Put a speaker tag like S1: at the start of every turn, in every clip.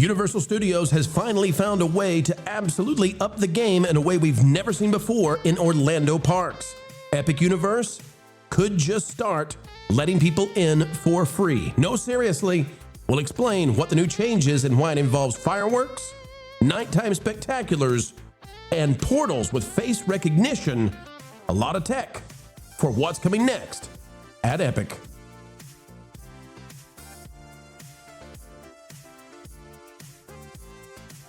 S1: Universal Studios has finally found a way to absolutely up the game in a way we've never seen before in Orlando parks. Epic Universe could just start letting people in for free. No, seriously, we'll explain what the new change is and why it involves fireworks, nighttime spectaculars, and portals with face recognition. A lot of tech for what's coming next at Epic.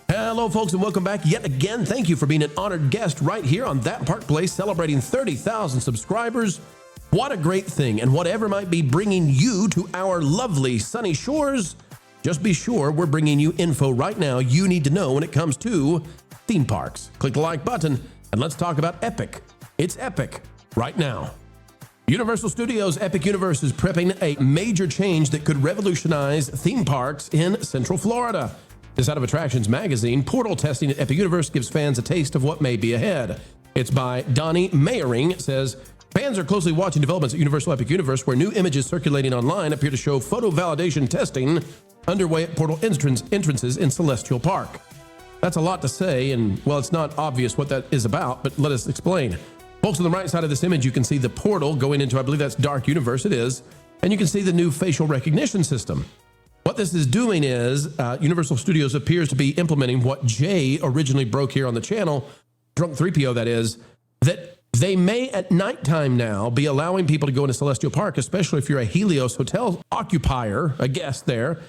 S1: Hello, folks, and welcome back yet again. Thank you for being an honored guest right here on That Park Place, celebrating 30,000 subscribers. What a great thing, and whatever might be bringing you to our lovely sunny shores, just be sure we're bringing you info right now you need to know when it comes to theme parks. Click the like button, and let's talk about Epic. It's Epic right now. Universal Studios Epic Universe is prepping a major change that could revolutionize theme parks in Central Florida. This out of Attractions magazine, portal testing at Epic Universe gives fans a taste of what may be ahead. It's by Donnie Mayering. It says, fans are closely watching developments at Universal Epic Universe where new images circulating online appear to show photo validation testing underway at portal entrances in Celestial Park. That's a lot to say, and well, it's not obvious what that is about, but let us explain. Folks, on the right side of this image, you can see the portal going into, I believe that's Dark Universe, it is, and you can see the new facial recognition system. What this is doing is Universal Studios appears to be implementing what Jay originally broke here on the channel, Drunk 3PO that is, that they may at nighttime now be allowing people to go into Celestial Park, especially if you're a Helios hotel occupier, a guest there.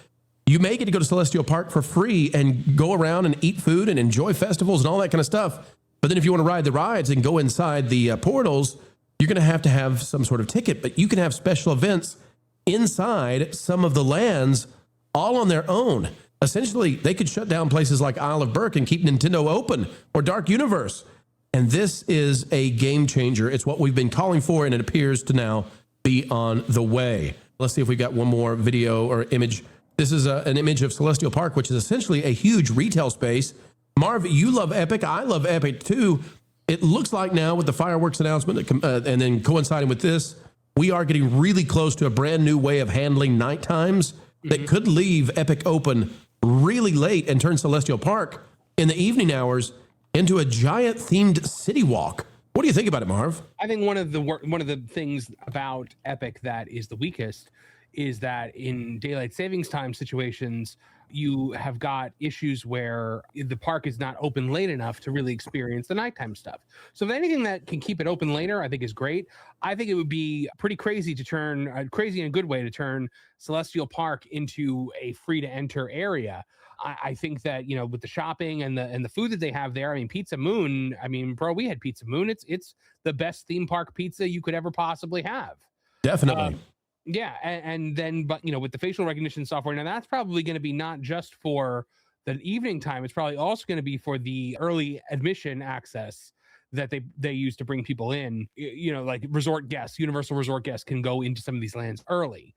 S1: You may get to go to Celestial Park for free and go around and eat food and enjoy festivals and all that kind of stuff. But then if you want to ride the rides and go inside the portals, you're going to have some sort of ticket. But you can have special events inside some of the lands all on their own. Essentially, they could shut down places like Isle of Berk and keep Nintendo open or Dark Universe. And this is a game changer. It's what we've been calling for, and it appears to now be on the way. Let's see if we've got one more video or image. This is an image of Celestial Park, which is essentially a huge retail space. Marv, you love Epic. I love Epic too. It looks like now with the fireworks announcement and then coinciding with this, we are getting really close to a brand new way of handling night times that could leave Epic open really late and turn Celestial Park in the evening hours into a giant themed city walk. What do you think about it, Marv?
S2: I think one of the things about Epic that is the weakest is that in daylight savings time situations, you have got issues where the park is not open late enough to really experience the nighttime stuff. So if anything that can keep it open later, I think is great. I think it would be pretty crazy to turn, crazy in a good way, to turn Celestial Park into a free to enter area. I think that, you know, with the shopping and the food that they have there, I mean, Pizza Moon, I mean, bro, we had Pizza Moon. It's the best theme park pizza you could ever possibly have.
S1: Definitely.
S2: Yeah, and then, but, you know, with the facial recognition software, now that's probably going to be not just for the evening time. It's probably also going to be for the early admission access that they use to bring people in. You know, like resort guests, Universal Resort guests can go into some of these lands early.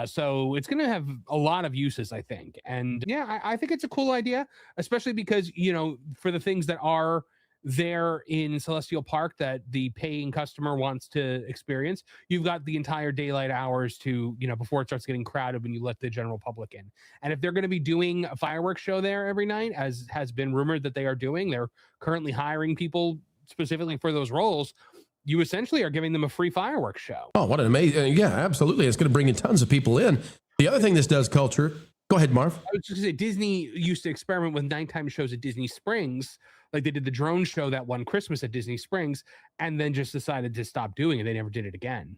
S2: So it's going to have a lot of uses, I think. And yeah, I think it's a cool idea, especially because, you know, for the things that are there in Celestial Park that the paying customer wants to experience, you've got the entire daylight hours to, you know, before it starts getting crowded when you let the general public in. And if they're going to be doing a fireworks show there every night, as has been rumored that they are doing, they're currently hiring people specifically for those roles, you essentially are giving them a free fireworks show.
S1: Oh, what an amazing, yeah, absolutely. It's going to bring in tons of people in. The other thing this does, Culture, go ahead, Marv.
S2: I was just going to say, Disney used to experiment with nighttime shows at Disney Springs. Like they did the drone show that one Christmas at Disney Springs and then just decided to stop doing it. They never did it again.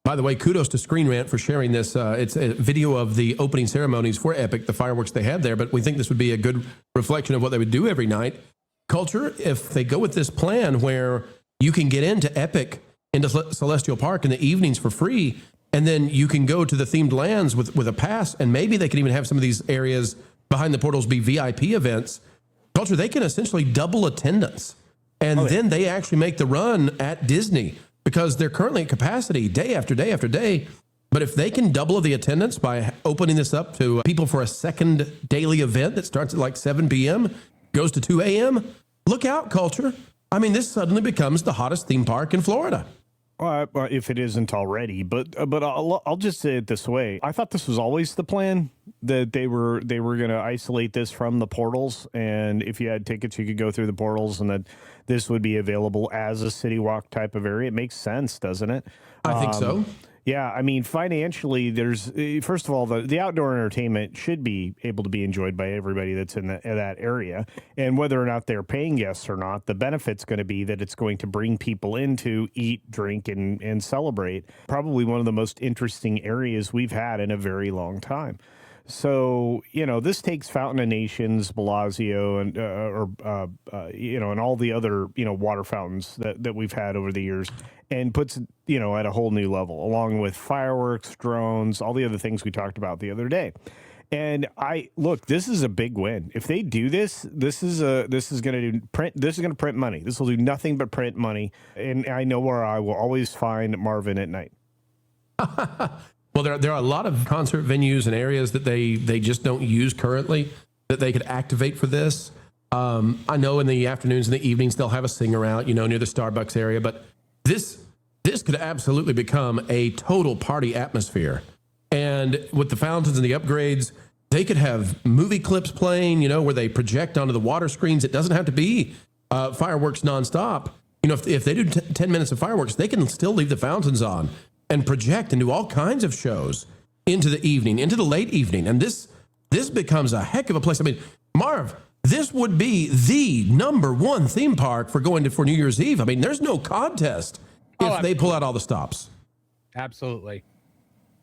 S1: By the way, kudos to Screen Rant for sharing this. It's a video of the opening ceremonies for Epic, the fireworks they had there, but we think this would be a good reflection of what they would do every night. Culture, if they go with this plan where you can get into Epic, into Celestial Park in the evenings for free, and then you can go to the themed lands with a pass, and maybe they can even have some of these areas behind the portals be VIP events. Culture, they can essentially double attendance. And then they actually make the run at Disney because they're currently at capacity day after day after day. But if they can double the attendance by opening this up to people for a second daily event that starts at like 7 p.m., goes to 2 a.m., look out, Culture. I mean, this suddenly becomes the hottest theme park in Florida.
S3: If it isn't already, but I'll just say it this way. I thought this was always the plan, that they were going to isolate this from the portals, and if you had tickets, you could go through the portals, and that this would be available as a city walk type of area. It makes sense, doesn't it?
S1: I think so.
S3: Yeah, I mean, financially, there's first of all, the outdoor entertainment should be able to be enjoyed by everybody that's in that area, and whether or not they're paying guests or not, the benefit's going to be that it's going to bring people in to eat, drink, and celebrate. Probably one of the most interesting areas we've had in a very long time. So, this takes Fountain of Nations, Bellagio, and and all the other, water fountains that we've had over the years, and puts it, at a whole new level, along with fireworks, drones, all the other things we talked about the other day. And this is a big win. If they do this, this is going to print money. This will do nothing but print money. And I know where I will always find Marvin at night.
S1: Well, there are a lot of concert venues and areas that they just don't use currently that they could activate for this. I know in the afternoons and the evenings they'll have a singer out, near the Starbucks area, but this could absolutely become a total party atmosphere. And with the fountains and the upgrades, they could have movie clips playing, where they project onto the water screens. It doesn't have to be fireworks nonstop. If they do 10 minutes of fireworks, they can still leave the fountains on and project and do all kinds of shows into the evening, into the late evening. And this becomes a heck of a place. I mean, Marv, this would be the #1 theme park for New Year's Eve. I mean, there's no contest if they pull out all the stops.
S2: Absolutely.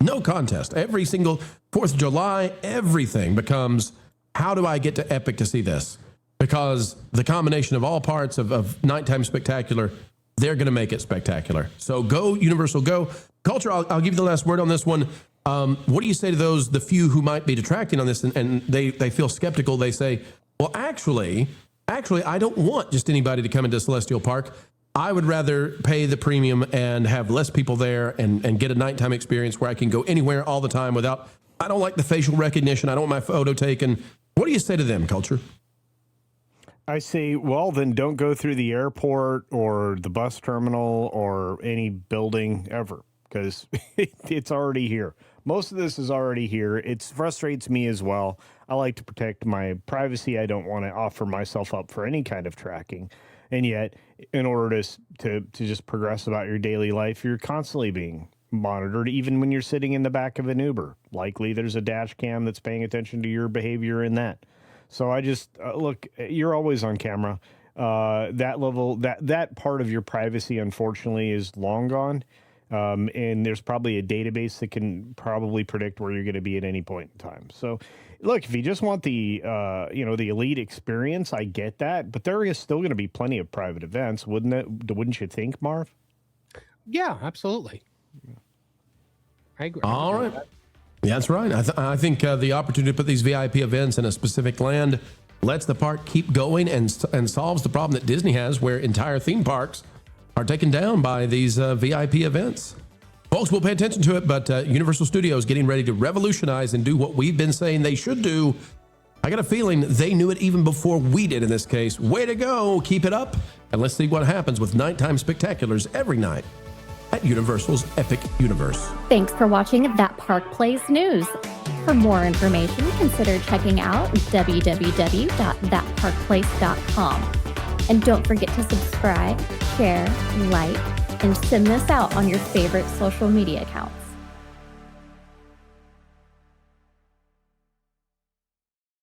S1: No contest. Every single 4th of July, everything becomes, how do I get to Epic to see this? Because the combination of all parts of nighttime spectacular, they're going to make it spectacular. So go, Universal, go. Culture, I'll give you the last word on this one. What do you say to the few who might be detracting on this and they feel skeptical? They say, well, actually, I don't want just anybody to come into Celestial Park. I would rather pay the premium and have less people there and get a nighttime experience where I can go anywhere all the time I don't like the facial recognition. I don't want my photo taken. What do you say to them, Culture?
S3: I say, well, then don't go through the airport or the bus terminal or any building ever, because it's already here. Most of this is already here. It frustrates me as well. I like to protect my privacy. I don't want to offer myself up for any kind of tracking. And yet, in order to just progress about your daily life, you're constantly being monitored, even when you're sitting in the back of an Uber. Likely there's a dash cam that's paying attention to your behavior in that. So I just, look, you're always on camera. That part of your privacy, unfortunately, is long gone. And there's probably a database that can probably predict where you're going to be at any point in time. So, look, if you just want the elite experience, I get that. But there is still going to be plenty of private events, wouldn't you think, Marv?
S2: Yeah, absolutely. I agree.
S1: All right. Yeah, that's right. I think the opportunity to put these VIP events in a specific land lets the park keep going and solves the problem that Disney has, where entire theme parks are taken down by these VIP events. Folks, we'll pay attention to it, but Universal Studios getting ready to revolutionize and do what we've been saying they should do. I got a feeling they knew it even before we did in this case. Way to go. Keep it up. And let's see what happens with nighttime spectaculars every night at Universal's Epic Universe.
S4: Thanks for watching That Park Plays News. For more information, consider checking out www.thatparkplace.com. And don't forget to subscribe, share, like, and send this out on your favorite social media accounts.